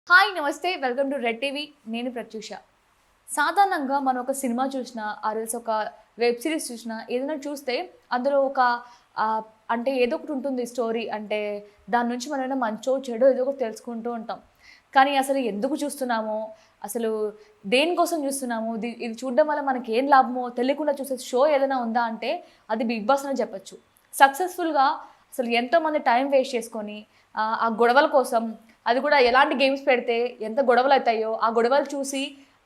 Hi నమస్తే welcome to red TV. నేను ప్రత్యూష. సాధారణంగా మనం ఒక సినిమా చూసినా ఆర్ఎల్స్ ఒక వెబ్ సిరీస్ చూసినా ఏదైనా చూస్తే అందులో ఒక ఆహ్, అంటే ఏదో ఒకటి ఉంటుంది స్టోరీ. అంటే దాని నుంచి మనం ఏమైనా మంచో చెడో ఏదో ఒకటి తెలుసుకుంటూ ఉంటాం. కానీ అసలు ఎందుకు చూస్తున్నామో, అసలు దేనికోసం చూస్తున్నాము, ఇది చూడడం వల్ల మనకి ఏం లాభమో తెలియకుండా చూసే షో ఏదైనా ఉందా అంటే అది 'బిగ్ బాస్' అనే చెప్పొచ్చు. సక్సెస్‌ఫుల్‌గా అసలు ఎంతోమంది టైం వేస్ట్ చేసుకొని ఆ గొడవల కోసం, అది కూడా ఎలాంటి గేమ్స్ పెడితే ఎంత గొడవలవుతాయో, ఆ గొడవలు చూసి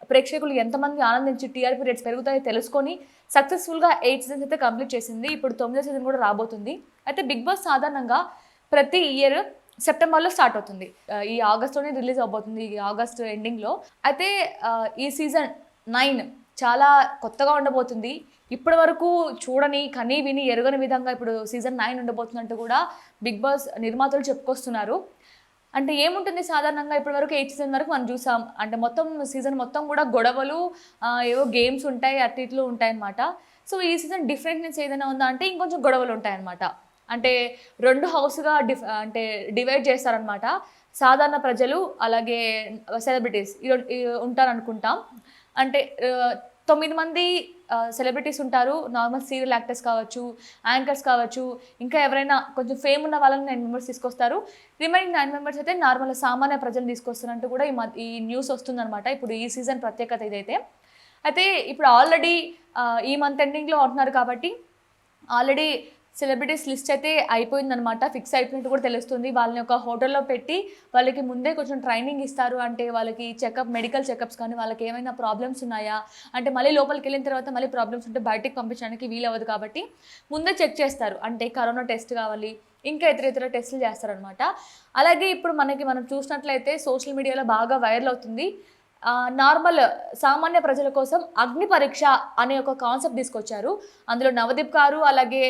ప్రేక్షకులు ఎంతమంది ఆనందించి టీఆర్పీ రేట్స్ పెరుగుతాయో తెలుసుకొని సక్సెస్‌ఫుల్‌గా 8 సీజన్స్ అయితే కంప్లీట్ చేసింది. ఇప్పుడు 9వ సీజన్ కూడా రాబోతుంది. అయితే 'బిగ్ బాస్' సాధారణంగా ప్రతి ఇయర్ సెప్టెంబర్‌లో స్టార్ట్ అవుతుంది. ఈ ఆగస్ట్‌లోనే రిలీజ్ అవ్వబోతుంది. ఈ ఆగస్ట్ ఎండింగ్‌లో. అయితే ఈ సీజన్ 9 చాలా కొత్తగా ఉండబోతుంది. ఇప్పటి వరకు చూడని, కని, విని, ఎరుగని విధంగా ఇప్పుడు సీజన్ 9 ఉండబోతుందంటూ కూడా 'బిగ్ బాస్' నిర్మాతలు చెప్పుకొస్తున్నారు. అంటే ఏముంటుంది సాధారణంగా ఇప్పటివరకు 8 సీజన్ వరకు మనం చూసాం. అంటే మొత్తం సీజన్ మొత్తం కూడా గొడవలు, ఏవో గేమ్స్ ఉంటాయి, అటు ఇట్లు ఉంటాయన్నమాట. సో, ఈ సీజన్ డిఫరెంట్‌నెస్ ఏదైనా ఉందా అంటే ఇంకొంచెం గొడవలు ఉంటాయన్నమాట. అంటే 2 హౌస్‌గా అంటే డివైడ్ చేస్తారనమాట. సాధారణ ప్రజలు అలాగే సెలబ్రిటీస్ ఉంటారనుకుంటాం. అంటే 9 మంది సెలబ్రిటీస్ ఉంటారు. నార్మల్ సీరియల్ యాక్టర్స్ కావచ్చు, యాంకర్స్ కావచ్చు, ఇంకా ఎవరైనా కొంచెం ఫేమ్ ఉన్న వాళ్ళని 9 మెంబర్స్ తీసుకొస్తారు. రిమైనింగ్ 9 మెంబర్స్ అయితే నార్మల్ సామాన్య ప్రజలు తీసుకొస్తారంటూ కూడా ఈ న్యూస్ వస్తుందనమాట. ఇప్పుడు ఈ సీజన్ ప్రత్యేకత ఇదైతే. అయితే ఇప్పుడు ఆల్రెడీ ఈ మంత్ ఎండింగ్‌లో అంటున్నారు కాబట్టి ఆల్రెడీ సెలబ్రిటీస్ లిస్ట్ అయితే అయిపోయిందనమాట. ఫిక్స్ అయిపోయినట్టు కూడా తెలుస్తుంది. వాళ్ళని ఒక హోటల్‌లో పెట్టి వాళ్ళకి ముందే కొంచెం ట్రైనింగ్ ఇస్తారు. అంటే వాళ్ళకి మెడికల్ చెకప్స్ కానీ వాళ్ళకి ఏమైనా ప్రాబ్లమ్స్ ఉన్నాయా? అంటే మళ్ళీ లోపలికెళ్ళిన తర్వాత మళ్ళీ ప్రాబ్లమ్స్ ఉంటే బయటికి పంపించడానికి వీలవ్వదు కాబట్టి ముందే చెక్ చేస్తారు. అంటే కరోనా టెస్ట్ కావాలి. ఇంకా ఇతర టెస్టులు చేస్తారనమాట. అలాగే ఇప్పుడు మనం చూసినట్లయితే సోషల్ మీడియాలో బాగా వైరల్ అవుతుంది. నార్మల్ సామాన్య ప్రజల కోసం అగ్ని పరీక్ష అనే ఒక కాన్సెప్ట్ తీసుకొచ్చారు. అందులో నవదీప్ గారు అలాగే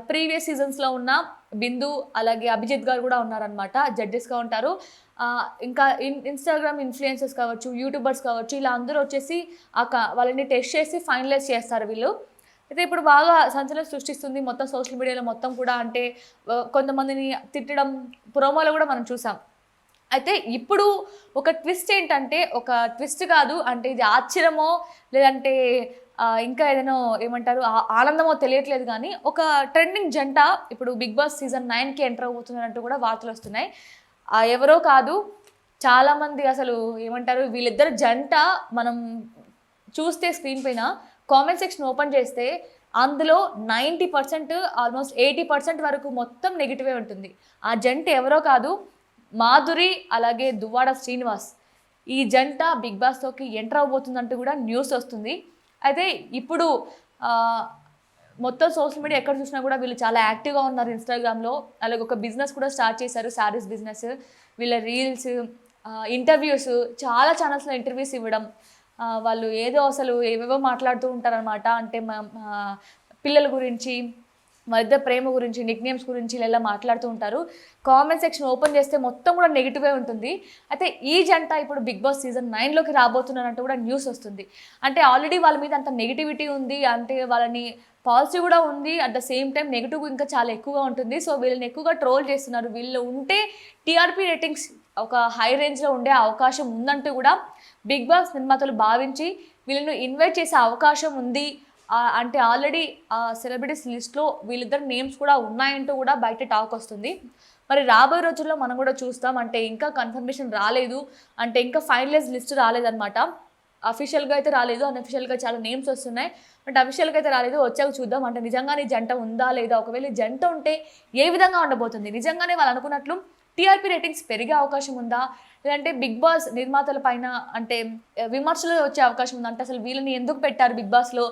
ప్రీవియస్ సీజన్స్‌లో ఉన్న బిందు, అలాగే అభిజిత్ గారు కూడా ఉన్నారనమాట. జడ్జెస్‌గా ఉంటారు. ఇంకా ఇన్‌స్టాగ్రామ్ ఇన్‌ఫ్లుయెన్సర్స్ కావచ్చు, యూట్యూబర్స్ కావచ్చు, ఇలా అందరూ వచ్చేసి వాళ్ళని టెస్ట్ చేసి ఫైనలైజ్ చేస్తారు వీళ్ళు. అయితే ఇప్పుడు బాగా సంచలనం సృష్టిస్తుంది మొత్తం సోషల్ మీడియాలో మొత్తం కూడా. అంటే కొంతమందిని తిట్టడం ప్రోమోలో కూడా మనం చూసాం. అయితే ఇప్పుడు ఒక ట్విస్ట్ ఏంటంటే, ఒక ట్విస్ట్ కాదు అంటే ఇది ఆశ్చర్యమో లేదంటే ఇంకా ఏదైనా ఏమంటారు ఆనందమో తెలియట్లేదు గానీ, ఒక ట్రెండింగ్ జంట ఇప్పుడు 'బిగ్ బాస్' సీజన్ 9కి ఎంటర్ అవ్వబోతున్నారంటూ కూడా వార్తలొస్తున్నాయి. ఎవరో కాదు, చాలామంది అసలు ఏమంటారు వీళ్ళిద్దరు జంట మనం చూస్తే స్క్రీన్ పైన కామెంట్ సెక్షన్ ఓపెన్ చేస్తే అందులో 90% ఆల్మోస్ట్ 80% వరకు మొత్తం నెగెటివే ఉంటుంది. ఆ జంట ఎవరో కాదు, మాధురి అలాగే దువ్వాడ శ్రీనివాస్. ఈ జంట 'బిగ్ బాస్'లోకి ఎంటర్ అవ్వబోతుందంటూ కూడా న్యూస్ వస్తుంది. అయితే ఇప్పుడు ఆహ్, మొత్తం సోషల్ మీడియా ఎక్కడ చూసినా కూడా వీళ్ళు చాలా యాక్టివ్‌గా ఉన్నారు ఇన్‌స్టాగ్రామ్‌లో. అలాగే ఒక బిజినెస్ కూడా స్టార్ట్ చేశారు, శారీస్ బిజినెస్. వీళ్ళ రీల్స్, ఇంటర్వ్యూస్, చాలా ఛానల్స్‌లో ఇంటర్వ్యూస్ ఇవ్వడం. వాళ్ళు ఏదో అసలు ఏవేవో మాట్లాడుతూ ఉంటారనమాట. అంటే పిల్లల గురించి, మధ్య ప్రేమ గురించి, నిక్‌నేమ్స్ గురించి ఇలా మాట్లాడుతూ ఉంటారు. కామెంట్ సెక్షన్ ఓపెన్ చేస్తే మొత్తం కూడా నెగెటివే ఉంటుంది. అయితే ఈ జంట ఇప్పుడు 'బిగ్ బాస్' సీజన్ 9లోకి రాబోతున్నారంటూ కూడా న్యూస్ వస్తుంది. అంటే ఆల్రెడీ వాళ్ళ మీద అంత నెగటివిటీ ఉంది. అంటే వాళ్ళని పాజిటివ్ కూడా ఉంది. At the same time negative ఇంకా చాలా ఎక్కువగా ఉంటుంది. సో, వీళ్ళని ఎక్కువగా ట్రోల్ చేస్తున్నారు. వీళ్ళు ఉంటే టీఆర్పీ రేటింగ్స్ ఒక హై రేంజ్‌లో ఉండే అవకాశం ఉందంటూ కూడా 'బిగ్ బాస్' నిర్మాతలు భావించి వీళ్ళని ఇన్వైట్ చేసే అవకాశం ఉంది. అంటే ఆల్రెడీ సెలబ్రిటీస్ లిస్ట్‌లో వీళ్ళిద్దరి నేమ్స్ కూడా ఉన్నాయంటూ కూడా బయట టాక్ వస్తుంది. మరి రాబోయే రోజుల్లో మనం కూడా చూస్తాం. అంటే ఇంకా కన్ఫర్మేషన్ రాలేదు. అంటే ఇంకా ఫైనలైజ్ లిస్ట్ రాలేదనమాట. అఫీషియల్‌గా అయితే రాలేదు. అన్‌అఫీషియల్‌గా చాలా నేమ్స్ వస్తున్నాయి. బట్ అఫీషియల్‌గా అయితే రాలేదు. వచ్చాక చూద్దాం. అంటే నిజంగానే జంట ఉందా? లేదా? ఒకవేళ ఈ జంట ఉంటే ఏ విధంగా ఉండబోతుంది? నిజంగానే వాళ్ళు అనుకున్నట్లు టీఆర్పీ రేటింగ్స్ పెరిగే అవకాశం ఉందా? లేదంటే 'బిగ్ బాస్' నిర్మాతల పైన అంటే విమర్శలు వచ్చే అవకాశం ఉందా? అంటే అసలు వీళ్ళని ఎందుకు పెట్టారు 'బిగ్ బాస్‌లో'?